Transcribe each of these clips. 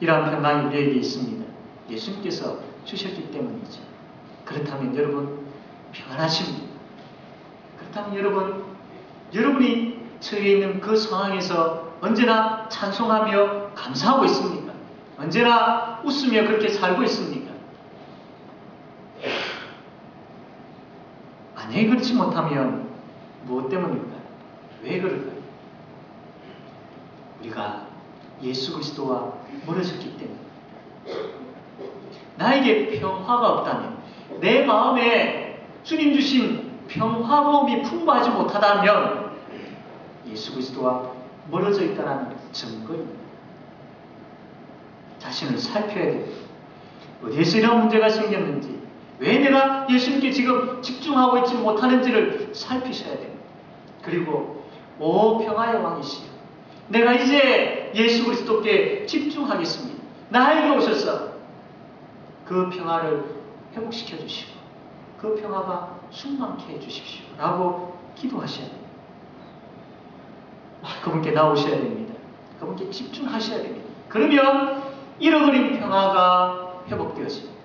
이러한 평강이 우리에게 있습니다. 예수님께서 주셨기 때문이죠. 그렇다면 여러분 평안하십니까? 그렇다면 여러분이 처해 있는 그 상황에서 언제나 찬송하며 감사하고 있습니까? 언제나 웃으며 그렇게 살고 있습니까? 만약에 그렇지 못하면 무엇 때문일까? 왜 그럴까요? 우리가 예수 그리스도와 멀어졌기 때문에. 나에게 평화가 없다면, 내 마음에 주님 주신 평화로움이 풍부하지 못하다면 예수 그리스도와 멀어져 있다는 증거입니다. 자신을 살펴야 됩니다. 어디에서 이런 문제가 생겼는지, 왜 내가 예수님께 지금 집중하고 있지 못하는지를 살피셔야 됩니다. 그리고 오 평화의 왕이시여, 내가 이제 예수 그리스도께 집중하겠습니다. 나에게 오셔서 그 평화를 회복시켜 주시고 그 평화가 충만케 해주십시오 라고 기도하셔야 됩니다. 그분께 나오셔야 됩니다. 그분께 집중하셔야 됩니다. 그러면 잃어버린 평화가 회복되어집니다.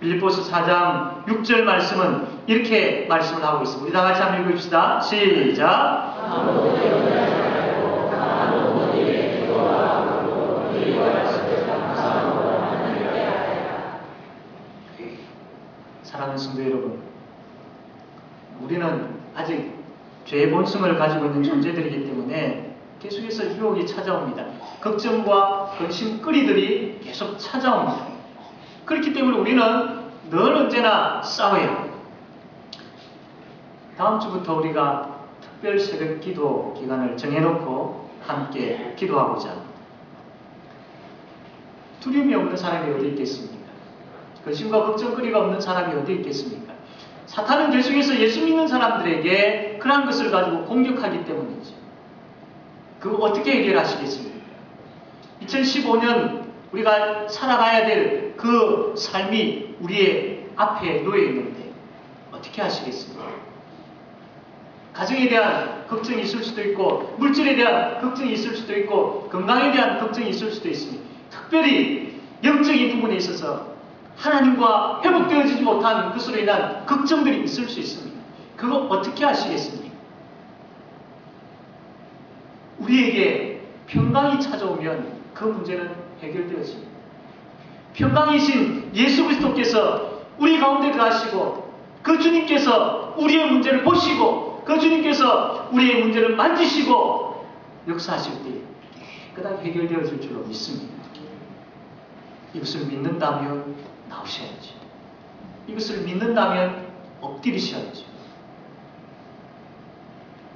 빌립보서 4장 6절 말씀은 이렇게 말씀을 하고 있습니다. 우리 다 같이 한번 읽읍시다. 시작. 사랑하는 성도 여러분, 우리는 아직 죄의 본성을 가지고 있는 존재들이기 때문에 계속해서 유혹이 찾아옵니다. 걱정과 근심거리들이 계속 찾아옵니다. 그렇기 때문에 우리는 늘 언제나 싸워야 합니다. 다음 주부터 우리가 특별 새벽 기도 기간을 정해놓고 함께 기도하고자 합니다. 두려움이 없는 사람이 어디 있겠습니까? 근심과 걱정거리가 없는 사람이 어디 있겠습니까? 사탄은 계속해서 예수 믿는 사람들에게 그러한 것을 가지고 공격하기 때문이죠. 그거 어떻게 해결하시겠습니까? 2015년 우리가 살아가야 될 그 삶이 우리의 앞에 놓여 있는데 어떻게 하시겠습니까? 가정에 대한 걱정이 있을 수도 있고, 물질에 대한 걱정이 있을 수도 있고, 건강에 대한 걱정이 있을 수도 있습니다. 특별히 영적인 부분에 있어서 하나님과 회복되어지지 못한 것으로 인한 걱정들이 있을 수 있습니다. 그거 어떻게 하시겠습니까? 우리에게 평강이 찾아오면 그 문제는 해결되어집니다. 평강이신 예수 그리스도께서 우리 가운데 거하시고 그 주님께서 우리의 문제를 보시고 그 주님께서 우리의 문제를 만지시고 역사하실 때 깨끗하게 해결되어질 줄로 믿습니다. 이것을 믿는다면 나오셔야죠. 이것을 믿는다면 엎드리셔야죠.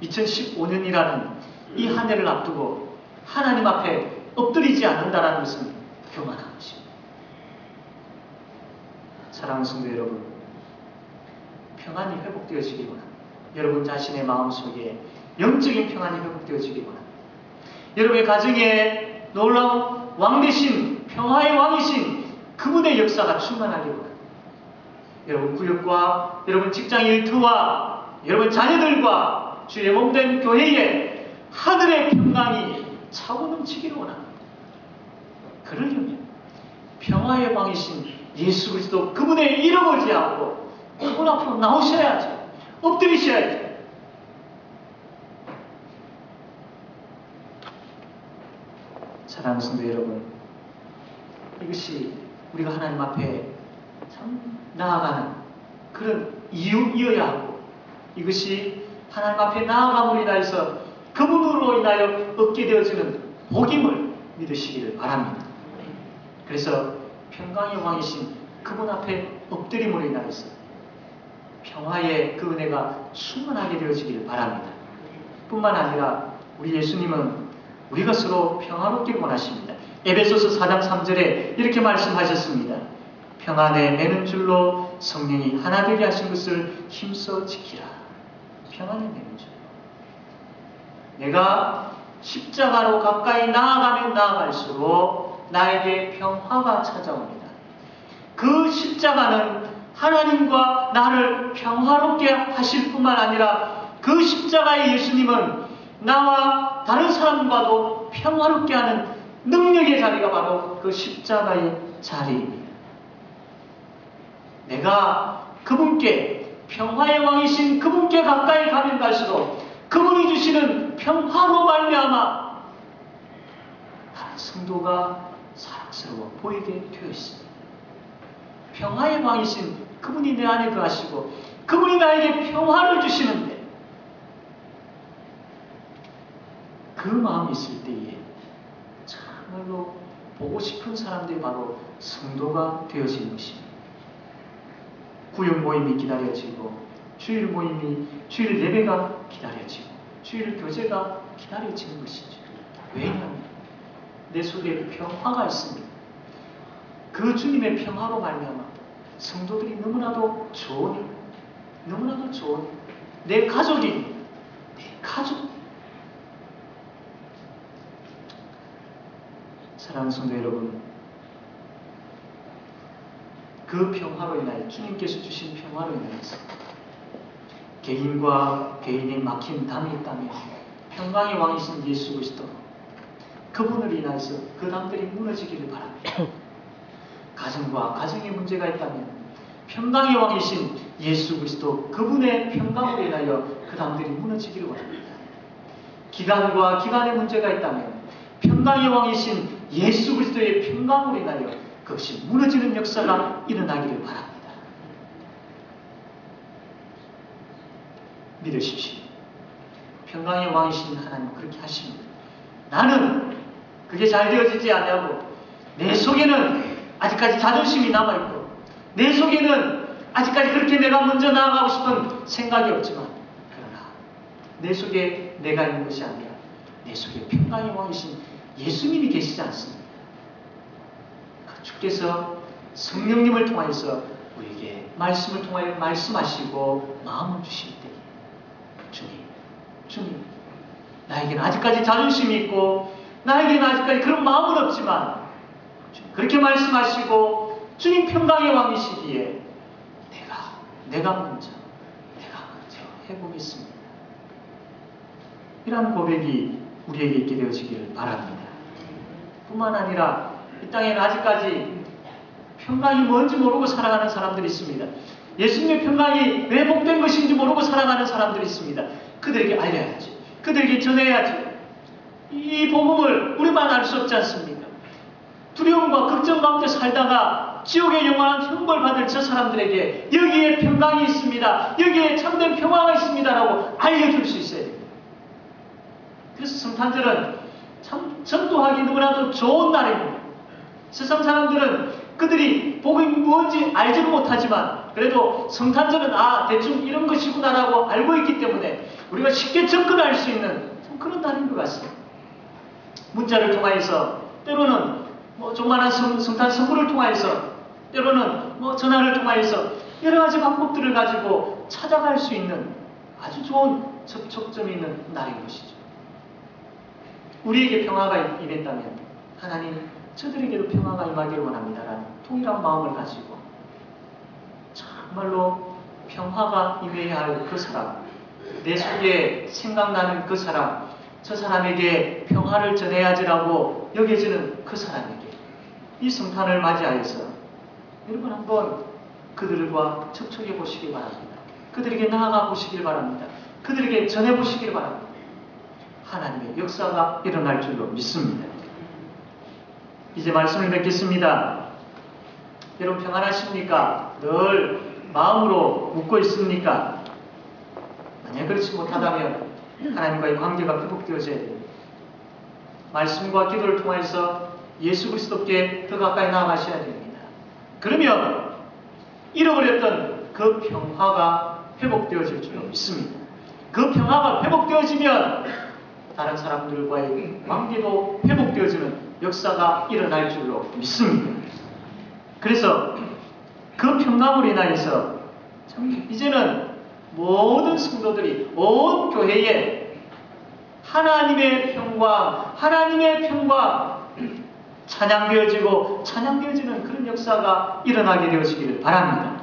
2015년이라는 이 한 해를 앞두고 하나님 앞에 엎드리지 않는다는 것은 교만한 것입니다. 사랑하는 성도 여러분, 평안이 회복되어지기 원합니다. 여러분 자신의 마음속에 영적인 평안이 회복되어지기 원합니다. 여러분의 가정에 놀라운 왕 되신 평화의 왕이신 그분의 역사가 충만하기 원합니다. 여러분 구역과 여러분 직장 일터와 여러분 자녀들과 주의 몸된 교회에 하늘의 평강이 차고 넘치기를 원합니다. 그러려면 평화의 왕이신 예수 그리스도 그분의 이름을 지하고 그분 앞으로 나오셔야죠. 엎드리셔야죠. 사랑하는 성도 여러분, 이것이 우리가 하나님 앞에 참 나아가는 그런 이유이어야 하고, 이것이 하나님 앞에 나아감으로 인하여서 그분으로 인하여 얻게 되어지는 복임을 믿으시기를 바랍니다. 그래서 평강의 왕이신 그분 앞에 엎드림으로 인하여서 평화의 그 은혜가 충만하게 되어지기를 바랍니다. 뿐만 아니라 우리 예수님은 우리가 서로 평화롭기를 원하십니다. 에베소서 4장 3절에 이렇게 말씀하셨습니다. 평안에 매는 줄로 성령이 하나 되게 하신 것을 힘써 지키라. 평안에 매는 줄로. 내가 십자가로 가까이 나아가면 나아갈수록 나에게 평화가 찾아옵니다. 그 십자가는 하나님과 나를 평화롭게 하실 뿐만 아니라 그 십자가의 예수님은 나와 다른 사람과도 평화롭게 하는 능력의 자리가 바로 그 십자가의 자리입니다. 내가 그분께, 평화의 왕이신 그분께 가까이 가면 갈수록 그분이 주시는 평화로 말미암아 다른 성도가 사랑스러워 보이게 되어 있습니다. 평화의 왕이신 그분이 내 안에 거하시고 그분이 나에게 평화를 주시는데, 그 마음이 있을 때에 정말로 보고 싶은 사람들이 바로 성도가 되어지는 것입니다. 구역 모임이 기다려지고, 주일 모임이, 주일 예배가 기다려지고, 주일 교제가 기다려지는 것이죠. 왜냐하면 내 속에 그 평화가 있습니다. 그 주님의 평화로 말미암아 성도들이 너무나도 좋으니, 너무나도 좋으니, 내 가족이, 내 가족. 사랑하는 성도 여러분, 그 평화로 인하여, 주님께서 주신 평화로 인하여서 개인과 개인의 막힌 담이 있다면 평강의 왕이신 예수 그리스도, 그분을 인하여서 그 담들이 무너지기를 바랍니다. 가정과 가정의 문제가 있다면 평강의 왕이신 예수 그리스도, 그분의 평강으로 인하여 그 담들이 무너지기를 바랍니다. 기관과 기관의 문제가 있다면 평강의 왕이신 예수 그리스도의 평강으로 인하여 그것이 무너지는 역사가 일어나기를 바랍니다. 믿으십시오. 평강의 왕이신 하나님 그렇게 하십니다. 나는 그게 잘 되어지지 않냐고, 내 속에는 아직까지 자존심이 남아있고, 내 속에는 아직까지 그렇게 내가 먼저 나아가고 싶은 생각이 없지만, 그러나 내 속에 내가 있는 것이 아니라 내 속에 평강의 왕이신 예수님이 계시지 않습니까? 그 주께서 성령님을 통하여서 우리에게 말씀을 통하여 말씀하시고 마음을 주실 때, 주님, 나에게는 아직까지 자존심이 있고, 나에게는 아직까지 그런 마음은 없지만, 그렇게 말씀하시고 주님 평강의 왕이시기에 내가 먼저 해보겠습니다. 이러한 고백이 우리에게 있게 되어지기를 바랍니다. 뿐만 아니라 이 땅에는 아직까지 평강이 뭔지 모르고 살아가는 사람들이 있습니다. 예수님의 평강이 왜 복된 것인지 모르고 살아가는 사람들이 있습니다. 그들에게 알려야죠. 그들에게 전해야죠. 이 복음을 우리만 알 수 없지 않습니까? 두려움과 걱정 가운데 살다가 지옥의 영원한 형벌 받을 저 사람들에게 여기에 평강이 있습니다, 여기에 참된 평화가 있습니다라고 알려줄 수 있어야 됩니다. 그래서 성탄절은 참 전도하기 너무나도 좋은 날입니다. 세상 사람들은 그들이 복음이 무엇인지 알지도 못하지만 그래도 성탄절은 대충 이런 것이구나라고 알고 있기 때문에 우리가 쉽게 접근할 수 있는 그런 날인 것 같습니다. 문자를 통하여서, 때로는 조그마한 성탄 선물을 통하여서, 때로는 전화를 통하여서 여러 가지 방법들을 가지고 찾아갈 수 있는 아주 좋은 접촉점이 있는 날인 것이죠. 우리에게 평화가 임했다면 하나님 저들에게도 평화가 임하기를 원합니다라는 동일한 마음을 가지고 정말로 평화가 임해야 할 그 사람, 내 속에 생각나는 그 사람, 저 사람에게 평화를 전해야지라고 여겨지는 그 사람에게 이 성탄을 맞이하여서 여러분 한번 그들과 접촉해 보시기 바랍니다. 그들에게 나아가 보시길 바랍니다. 그들에게 전해 보시길 바랍니다. 하나님의 역사가 일어날 줄로 믿습니다. 이제 말씀을 맺겠습니다. 여러분 평안하십니까? 늘 마음으로 묻고 있습니까? 만약 그렇지 못하다면 하나님과의 관계가 회복되어져야 됩니다. 말씀과 기도를 통해서 예수 그리스도께 더 가까이 나아가셔야 됩니다. 그러면 잃어버렸던 그 평화가 회복되어질 줄로 믿습니다. 그 평화가 회복되어지면 다른 사람들과의 관계도 회복되어지는 역사가 일어날 줄로 믿습니다. 그래서 그 평강으로 인하여서 참 이제는 모든 성도들이 온 교회에 하나님의 평강 찬양되어지고 찬양되어지는 그런 역사가 일어나게 되어지기를 바랍니다.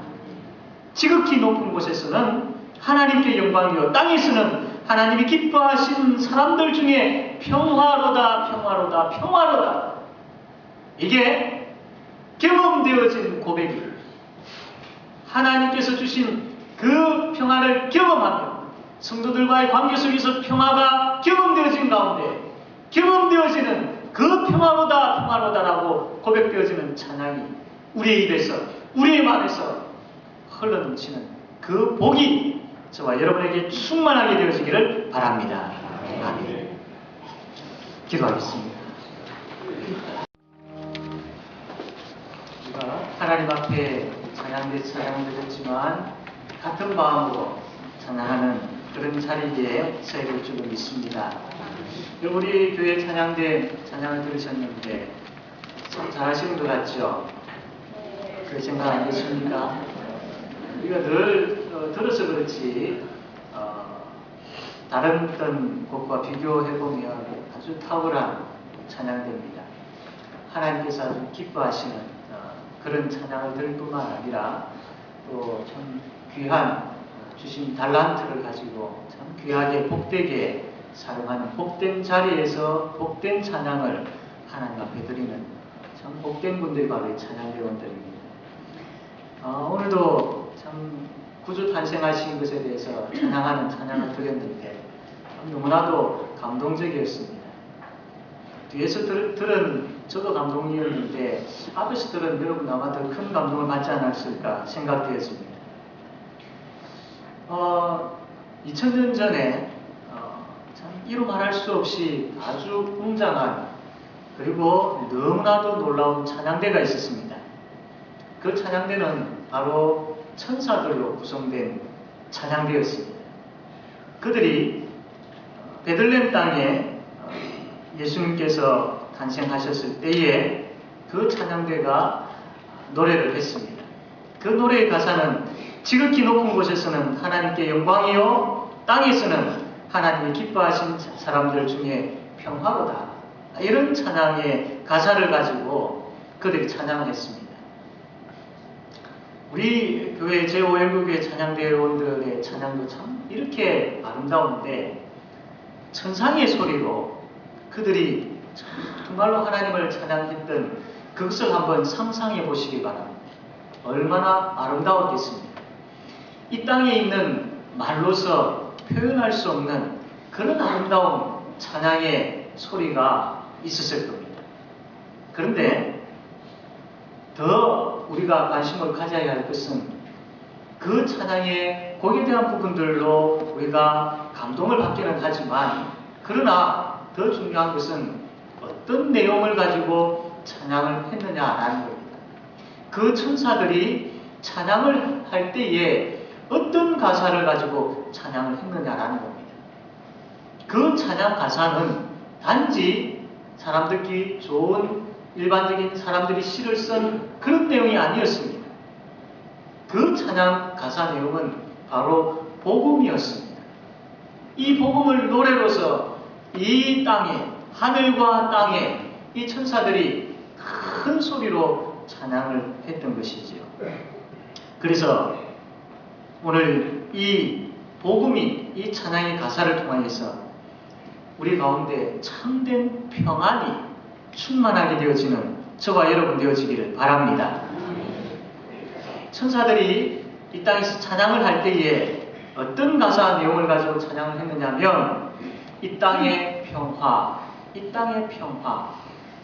지극히 높은 곳에서는 하나님께 영광이요 땅에서는 하나님이 기뻐하신 사람들 중에 평화로다, 평화로다, 평화로다. 이게 경험되어진 고백이 하나님께서 주신 그 평화를 경험하며 성도들과의 관계 속에서 평화가 경험되어진 가운데 경험되어지는 그 평화로다, 평화로다라고 고백되어지는 찬양이 우리의 입에서, 우리의 마음에서 흘러넘치는 그 복이 저와 여러분에게 충만하게 되어지기를 바랍니다. 아멘. 기도하겠습니다. 우리가 하나님 앞에 찬양을 드렸지만 같은 마음으로 찬양하는 그런 자리에 서 있을 줄로 믿습니다. 우리 교회 찬양대 찬양을 들으셨는데 참 잘하시는 것 같죠? 그렇게 생각 안 되십니까? 우리가 늘 들어서 그렇지 다른 어떤 곡과 비교해보면 아주 탁월한 찬양대입니다. 하나님께서 아주 기뻐하시는 그런 찬양을 들을 뿐만 아니라 또 참 귀한 주신 달란트를 가지고 참 귀하게 복되게 사용하는 복된 자리에서 복된 찬양을 하나님 앞에 드리는 참 복된 분들이 바로 찬양대원들입니다. 오늘도 참 구주 탄생하신 것에 대해서 찬양하는 찬양을 드렸는데 너무나도 감동적이었습니다. 뒤에서 들은 저도 감동이었는데 앞에서 들은 여러분 아마 더 큰 감동을 받지 않았을까 생각되었습니다. 2000년 전에 참 이루 말할 수 없이 아주 웅장한 그리고 너무나도 놀라운 찬양대가 있었습니다. 그 찬양대는 바로 천사들로 구성된 찬양대였습니다. 그들이 베들레헴 땅에 예수님께서 탄생하셨을 때에 그 찬양대가 노래를 했습니다. 그 노래의 가사는 지극히 높은 곳에서는 하나님께 영광이요 땅에서는 하나님이 기뻐하신 사람들 중에 평화로다. 이런 찬양의 가사를 가지고 그들이 찬양했습니다. 우리 교회 제5연구교회 찬양대원들의 찬양도 참 이렇게 아름다운데 천상의 소리로 그들이 정말로 하나님을 찬양했던 그것을 한번 상상해 보시기 바랍니다. 얼마나 아름다웠겠습니까? 이 땅에 있는 말로서 표현할 수 없는 그런 아름다운 찬양의 소리가 있었을 겁니다. 그런데 더 우리가 관심을 가져야 할 것은 그 찬양의 곡에 대한 부분들로 우리가 감동을 받기는 하지만 그러나 더 중요한 것은 어떤 내용을 가지고 찬양을 했느냐라는 겁니다. 그 천사들이 찬양을 할 때에 어떤 가사를 가지고 찬양을 했느냐라는 겁니다. 그 찬양 가사는 단지 사람 듣기 좋은 일반적인 사람들이 시를 쓴 그런 내용이 아니었습니다. 그 찬양 가사 내용은 바로 복음이었습니다. 이 복음을 노래로서 이 땅에, 하늘과 땅에 이 천사들이 큰 소리로 찬양을 했던 것이지요. 그래서 오늘 이 복음이 이 찬양의 가사를 통하여서 우리 가운데 참된 평안이 충만하게 되어지는 저와 여러분 되어지기를 바랍니다. 천사들이 이 땅에서 찬양을 할 때에 어떤 가사 내용을 가지고 찬양을 했느냐면 이 땅의 평화, 이 땅의 평화,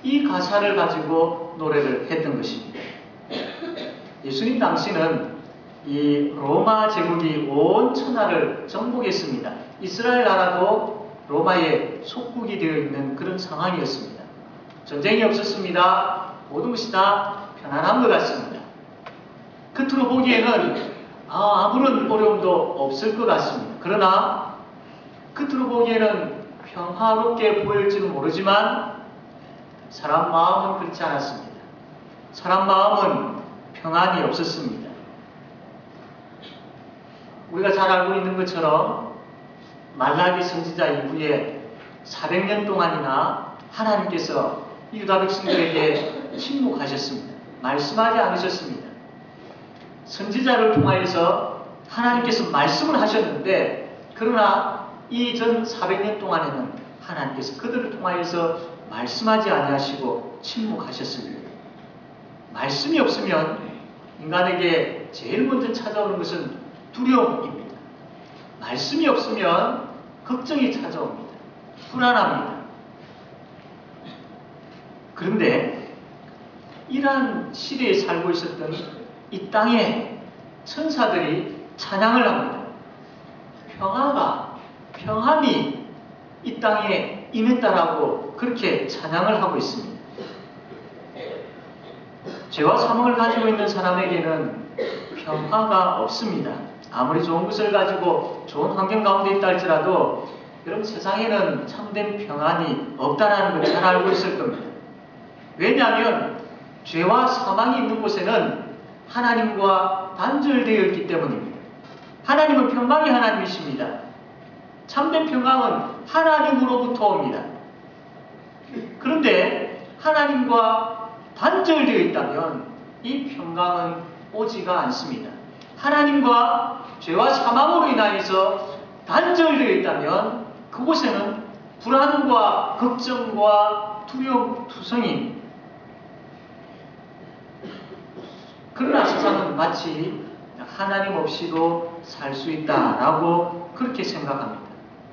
이 가사를 가지고 노래를 했던 것입니다. 예수님 당시는 이 로마 제국이 온 천하를 정복했습니다. 이스라엘 나라도 로마의 속국이 되어 있는 그런 상황이었습니다. 전쟁이 없었습니다. 모든 것이 다 편안한 것 같습니다. 겉으로 보기에는 아무런 어려움도 없을 것 같습니다. 그러나 겉으로 보기에는 평화롭게 보일지는 모르지만 사람 마음은 그렇지 않았습니다. 사람 마음은 평안이 없었습니다. 우리가 잘 알고 있는 것처럼 말라기 선지자 이후에 400년 동안이나 하나님께서 유다 백성들에게 침묵하셨습니다. 말씀하지 않으셨습니다. 선지자를 통하여서 하나님께서 말씀을 하셨는데 그러나 이전 400년 동안에는 하나님께서 그들을 통하여서 말씀하지 아니하시고 침묵하셨습니다. 말씀이 없으면 인간에게 제일 먼저 찾아오는 것은 두려움입니다. 말씀이 없으면 걱정이 찾아옵니다. 불안합니다. 그런데 이러한 시대에 살고 있었던 이 땅에 천사들이 찬양을 합니다. 평안이 이 땅에 임했다라고 그렇게 찬양을 하고 있습니다. 죄와 사망을 가지고 있는 사람에게는 평화가 없습니다. 아무리 좋은 것을 가지고 좋은 환경 가운데 있다 할지라도 여러분 세상에는 참된 평안이 없다는 걸 잘 알고 있을 겁니다. 왜냐하면 죄와 사망이 있는 곳에는 하나님과 단절되어 있기 때문입니다. 하나님은 평강의 하나님이십니다. 참된 평강은 하나님으로부터 옵니다. 그런데 하나님과 단절되어 있다면 이 평강은 오지가 않습니다. 하나님과 죄와 사망으로 인하여서 단절되어 있다면 그곳에는 불안과 걱정과 두려움, 투성이. 그러나 세상은 마치 하나님 없이도 살 수 있다라고 그렇게 생각합니다.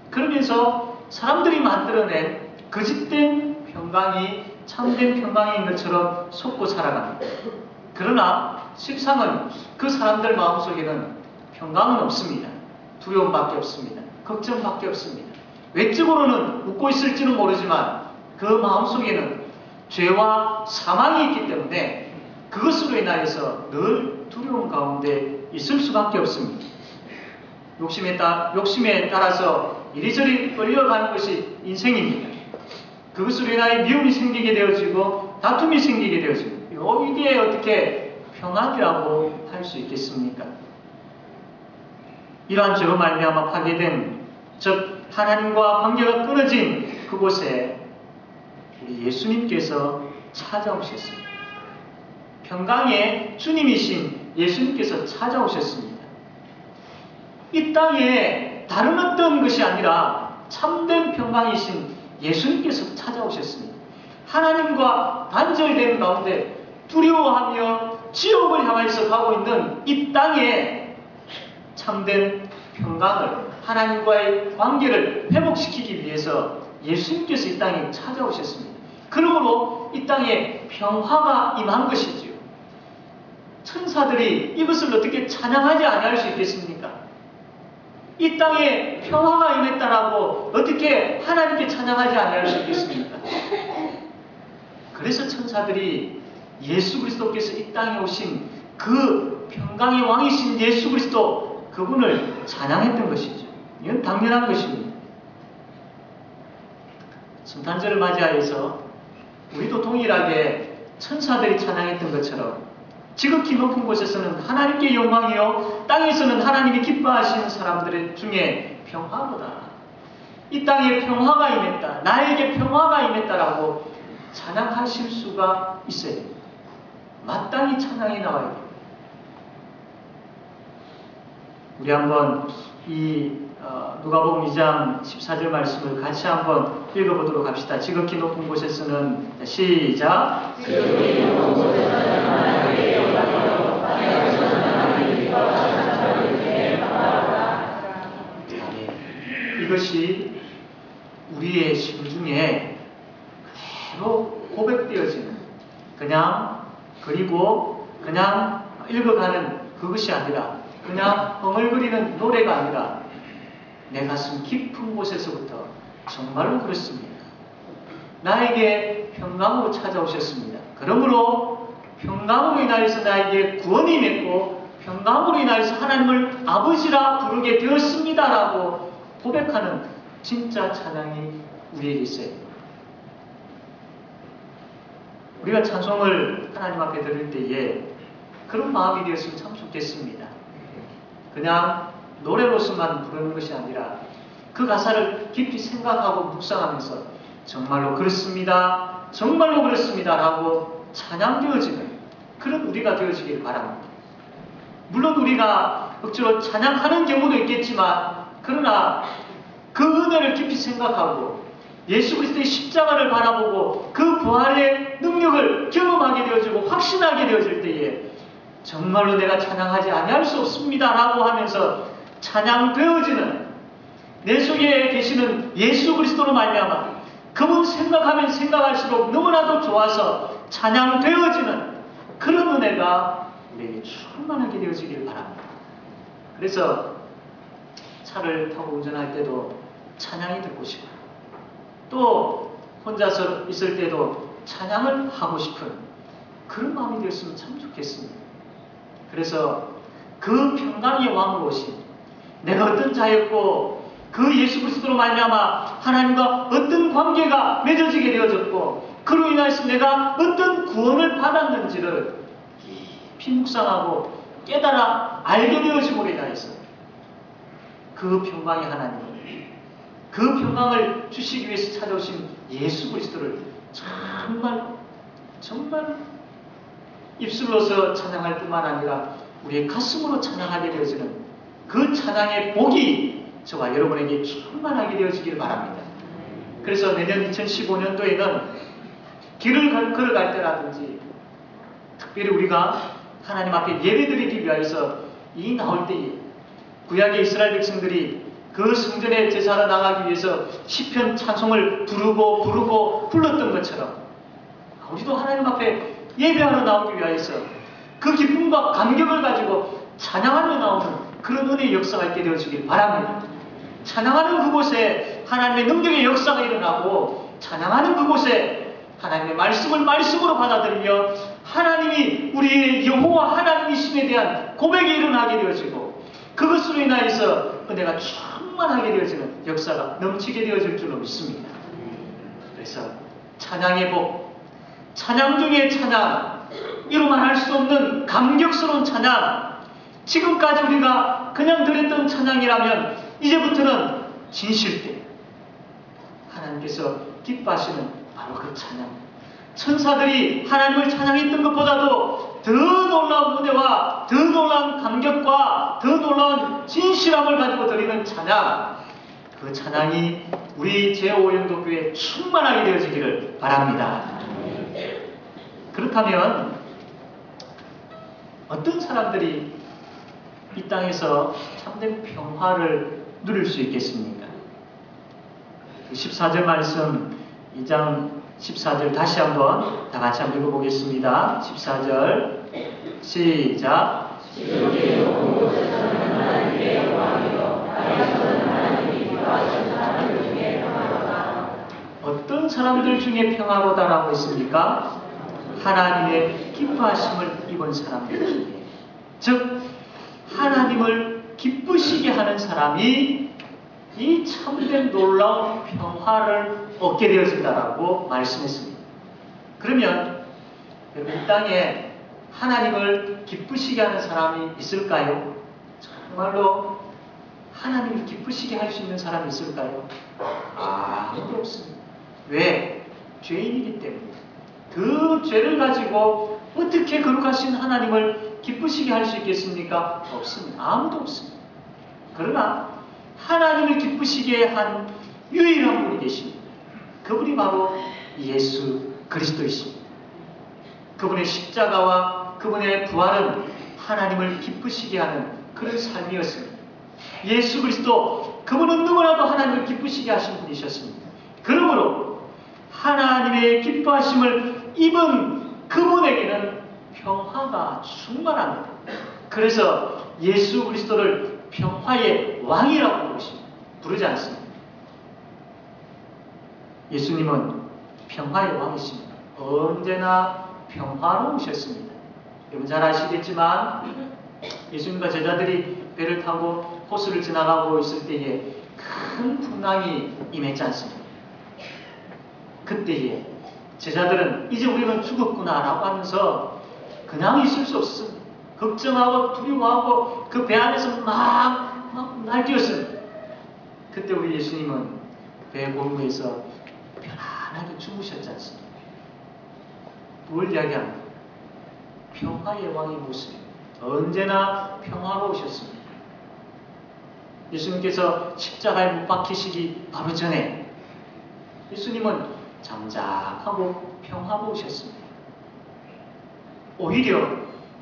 그러면서 사람들이 만들어낸 거짓된 평강이 참된 평강인 것처럼 속고 살아갑니다. 그러나 실상은 그 사람들 마음속에는 평강은 없습니다. 두려움밖에 없습니다. 걱정밖에 없습니다. 외적으로는 웃고 있을지는 모르지만 그 마음속에는 죄와 사망이 있기 때문에 그것으로 인하여서 늘 두려움 가운데 있을 수밖에 없습니다. 욕심에 따라서 이리저리 끌려가는 것이 인생입니다. 그것으로 인하여 미움이 생기게 되어지고 다툼이 생기게 되어집니다. 이게 어떻게 평안이라고 할 수 있겠습니까? 이러한 죄로 말미암아 파괴된, 즉 하나님과 관계가 끊어진 그곳에 우리 예수님께서 찾아오셨습니다. 평강의 주님이신 예수님께서 찾아오셨습니다. 이 땅에 다른 어떤 것이 아니라 참된 평강이신 예수님께서 찾아오셨습니다. 하나님과 단절된 가운데 두려워하며 지옥을 향해서 가고 있는 이 땅에 참된 평강을, 하나님과의 관계를 회복시키기 위해서 예수님께서 이 땅에 찾아오셨습니다. 그러므로 이 땅에 평화가 임한 것이지요. 천사들이 이것을 어떻게 찬양하지 아니할 수 있겠습니까? 이 땅에 평화가 임했다라고 어떻게 하나님께 찬양하지 아니할 수 있겠습니까? 그래서 천사들이 예수 그리스도께서 이 땅에 오신 그 평강의 왕이신 예수 그리스도, 그분을 찬양했던 것이죠. 이건 당연한 것입니다. 성탄절을 맞이하여서 우리도 동일하게 천사들이 찬양했던 것처럼 지극히 높은 곳에서는 하나님께 영광이요 땅에서는 하나님이 기뻐하시는 사람들 중에 평화로다, 이 땅에 평화가 임했다, 나에게 평화가 임했다라고 찬양하실 수가 있어야 됩니다. 마땅히 찬양이 나와야 됩니다. 우리 한번 이 누가복음 2장 14절 말씀을 같이 한번 읽어보도록 합시다. 지극히 높은 곳에서는, 시작. 지극히 높은 곳에서는 하나님의 영광이요 땅에서는 하나님이 기뻐하시는 평화로다. 이것이 우리의 심중에 그대로 고백되어지는, 그리고 그냥 읽어가는 그것이 아니라, 그냥 흥얼거리는 노래가 아니라 내 가슴 깊은 곳에서부터 정말로 그렇습니다. 나에게 평강으로 찾아오셨습니다. 그러므로 평강으로 인하여서 나에게 구원이 맺고 평강으로 인하여서 하나님을 아버지라 부르게 되었습니다라고 고백하는 진짜 찬양이 우리에게 있어요. 우리가 찬송을 하나님 앞에 드릴 때에 그런 마음이 되었으면 참 좋겠습니다. 그냥 노래로서만 부르는 것이 아니라 그 가사를 깊이 생각하고 묵상하면서 정말로 그렇습니다, 정말로 그렇습니다 라고 찬양되어지는 그런 우리가 되어지길 바랍니다. 물론 우리가 억지로 찬양하는 경우도 있겠지만, 그러나 그 은혜를 깊이 생각하고 예수 그리스도의 십자가를 바라보고 그 부활의 능력을 경험하게 되어지고 확신하게 되어질 때에 정말로 내가 찬양하지 아니할 수 없습니다라고 하면서 찬양되어지는 내 속에 계시는 예수 그리스도로 말미암아 그분 생각하면 생각할수록 너무나도 좋아서 찬양되어지는 그런 은혜가 우리에게 충만하게 되어지길 바랍니다. 그래서 차를 타고 운전할 때도 찬양이 듣고 싶어요. 또 혼자서 있을 때도 찬양을 하고 싶은 그런 마음이 되었으면 참 좋겠습니다. 그래서 그 평강의 왕으로 오신 내가 어떤 자였고 그 예수 그리스도로 말미암아 하나님과 어떤 관계가 맺어지게 되어졌고 그로 인해서 내가 어떤 구원을 받았는지를 깊이 묵상하고 깨달아 알게 되어짐으로 인하여서 그 평강의 하나님, 그 평강을 주시기 위해서 찾아오신 예수 그리스도를 정말 입술로서 찬양할 뿐만 아니라 우리의 가슴으로 찬양하게 되어지는 그 찬양의 복이 저와 여러분에게 충만하게 되어지길 바랍니다. 그래서 내년 2015년도에는 길을 걸어갈 때라든지 특별히 우리가 하나님 앞에 예배드리기 위해서 이 나올 때에 구약의 이스라엘 백성들이 그 성전에 제사로 나가기 위해서 시편 찬송을 부르고 불렀던 것처럼 우리도 하나님 앞에 예배하러 나오기 위해서 그 기쁨과 감격을 가지고 찬양하며 나오는 그런 은혜의 역사가 있게 되어지길 바랍니다. 찬양하는 그곳에 하나님의 능력의 역사가 일어나고 찬양하는 그곳에 하나님의 말씀을 말씀으로 받아들이며 하나님이 우리의 여호와 하나님이심에 대한 고백이 일어나게 되어지고 그것으로 인하여서 은혜가 충만하게 되어지는 역사가 넘치게 되어질 줄로 믿습니다. 그래서 찬양의 복, 찬양 중에 찬양, 이루만 할 수 없는 감격스러운 찬양, 지금까지 우리가 그냥 드렸던 찬양이라면 이제부터는 진실된 하나님께서 기뻐하시는 바로 그 찬양, 천사들이 하나님을 찬양했던 것보다도 더 놀라운 은혜와 더 놀라운 감격과 더 놀라운 진실함을 가지고 드리는 찬양, 그 찬양이 우리 제5연도교회에 충만하게 되어지기를 바랍니다. 그렇다면 어떤 사람들이 이 땅에서 참된 평화를 누릴 수 있겠습니까? 14절 말씀 2장 14절 다시 한번 다 같이 한번 읽어보겠습니다. 14절 시작. 어떤 사람들 중에 평화로다라고 했습니까? 하나님의 기뻐하심을 입은 사람들 중에, 즉 하나님을 기쁘시게 하는 사람이 이 참된 놀라운 평화를 얻게 되어진다라고 말씀했습니다. 그러면 이 땅에 하나님을 기쁘시게 하는 사람이 있을까요? 정말로 하나님을 기쁘시게 할 수 있는 사람이 있을까요? 아무도 없습니다. 왜? 죄인이기 때문에. 그 죄를 가지고 어떻게 거룩하신 하나님을 기쁘시게 할 수 있겠습니까? 없습니다. 아무도 없습니다. 그러나 하나님을 기쁘시게 한 유일한 분이 계십니다. 그분이 바로 예수 그리스도이십니다. 그분의 십자가와 그분의 부활은 하나님을 기쁘시게 하는 그런 삶이었습니다. 예수 그리스도, 그분은 너무나도 하나님을 기쁘시게 하신 분이셨습니다. 그러므로 하나님의 기뻐하심을 입은 그분에게는 평화가 충만합니다. 그래서 예수 그리스도를 평화의 왕이라고 부르지 않습니다. 예수님은 평화의 왕이십니다. 언제나 평화로우셨습니다. 여러분 잘 아시겠지만 예수님과 제자들이 배를 타고 호수를 지나가고 있을 때에 큰 풍랑이 임했지 않습니까? 그때에 제자들은 이제 우리는 죽었구나 라고 하면서 그냥 있을 수 없습니다. 걱정하고 두려워하고 그 배 안에서 막 날뛰었습니다. 그때 우리 예수님은 배 골무에서 편안하게 주무셨지 않습니까? 뭘 이야기합니까? 평화의 왕의 모습, 언제나 평화로우셨습니다. 예수님께서 십자가에 못 박히시기 바로 전에 예수님은 잠잠하고 평화로우셨습니다. 오히려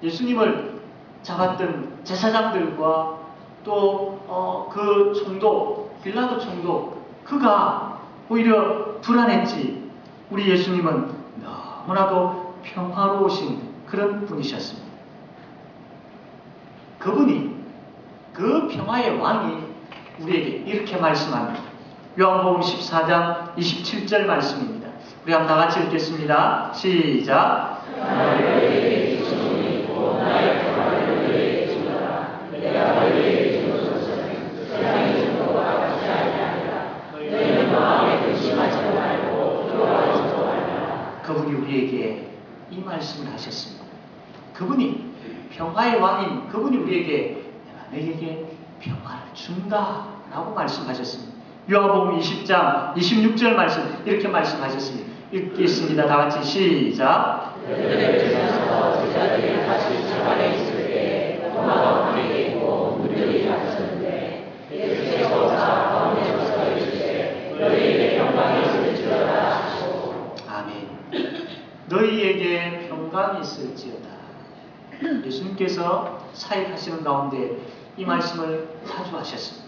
예수님을 잡았던 제사장들과 또 그 총독, 빌라도 총독, 그가 오히려 불안했지. 우리 예수님은 너무나도 평화로우신 그런 분이셨습니다. 그분이, 그 평화의 왕이 우리에게 이렇게 말씀합니다. 요한복음 14장 27절 말씀입니다. 우리 한번 다 같이 읽겠습니다. 시작. 그분이 우리에게 이 말씀을 하셨습니다. 그분이 평화의 왕인 그분이 우리에게 내가 너에게 평화를 준다 라고 말씀하셨습니다. 요한복음 20장 26절 말씀 이렇게 말씀하셨습니다. 읽겠습니다. 다 같이 시작. 아멘. 너희에게 평강이 있을지어다. 예수님께서 사역하시는 가운데 이 말씀을 자주 하셨습니다.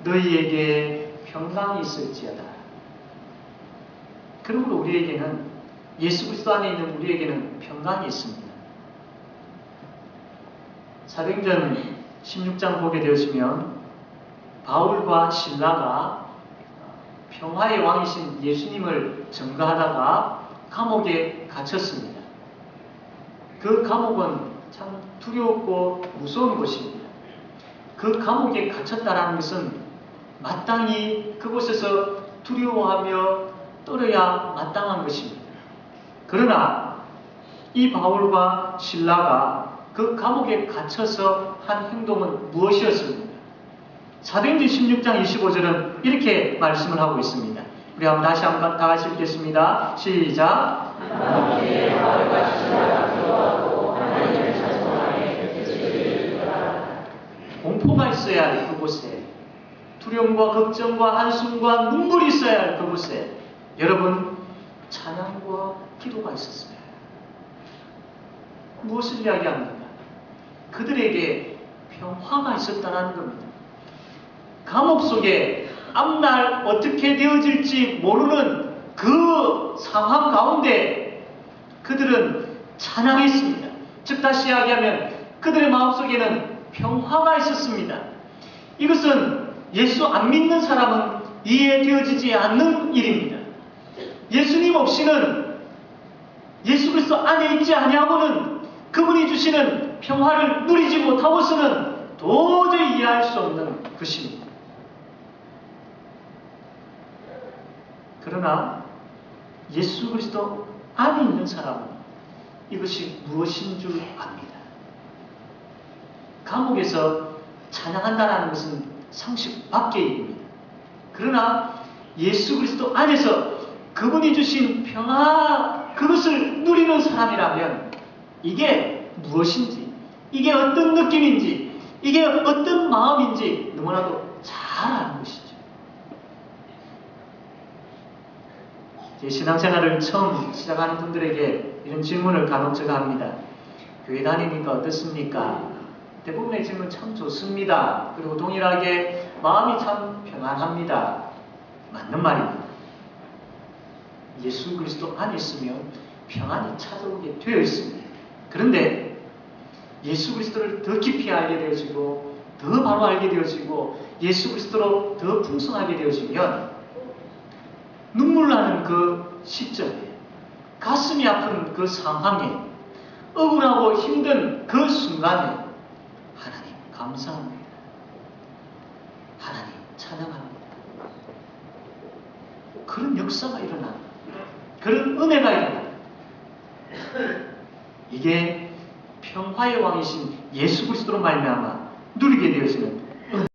너희에게 평강이 있을지어다. 그러므로 우리에게는, 예수 그리스도 안에 있는 우리에게는 평강이 있습니다. 사도행전 16장 보게 되시면 바울과 실라가 평화의 왕이신 예수님을 증거하다가 감옥에 갇혔습니다. 그 감옥은 참 두렵고 무서운 곳입니다. 그 감옥에 갇혔다는 것은 마땅히 그곳에서 두려워하며 떨어야 마땅한 것입니다. 그러나 이 바울과 실라가 그 감옥에 갇혀서 한 행동은 무엇이었습니까? 사도행전 16장 25절은 이렇게 말씀을 하고 있습니다. 우리 다시 한번 다 같이 읽겠습니다. 시작. 공포가 있어야 할 그곳에, 두려움과 걱정과 한숨과 눈물이 있어야 할 그곳에 여러분 찬양과 기도가 있었습니다. 무엇을 이야기합니까? 그들에게 평화가 있었다는 겁니다. 감옥 속에 앞날 어떻게 되어질지 모르는 그 상황 가운데 그들은 찬양했습니다. 즉 다시 이야기하면 그들의 마음속에는 평화가 있었습니다. 이것은 예수 안 믿는 사람은 이해되어지지 않는 일입니다. 예수님 없이는, 예수 그리스도 안에 있지 아니하고는 그분이 주시는 평화를 누리지 못하고서는 도저히 이해할 수 없는 것입니다. 그러나 예수 그리스도 안에 있는 사람은 이것이 무엇인 줄 압니다. 감옥에서 찬양한다는 것은 상식 밖의 일입니다. 그러나 예수 그리스도 안에서 그분이 주신 평화, 그것을 누리는 사람이라면 이게 무엇인지, 이게 어떤 느낌인지, 이게 어떤 마음인지 너무나도 잘 아는 것이죠. 제 신앙생활을 처음 시작하는 분들에게 이런 질문을 간혹 제가 합니다. 교회 다니니까 어떻습니까? 대부분의 질문 참 좋습니다. 그리고 동일하게 마음이 참 평안합니다. 맞는 말입니다. 예수 그리스도 안에 있으면 평안이 찾아오게 되어 있습니다. 그런데 예수 그리스도를 더 깊이 알게 되어지고 더 바로 알게 되어지고 예수 그리스도로 더 풍성하게 되어지면 눈물 나는 그 시점에, 가슴이 아픈 그 상황에, 억울하고 힘든 그 순간에 하나님 감사합니다. 하나님 찬양합니다. 그런 역사가 일어납니다. 그런 은혜가 일어납니다. 이게 평화의 왕이신 예수 그리스도로 말미암아 누리게 되어지는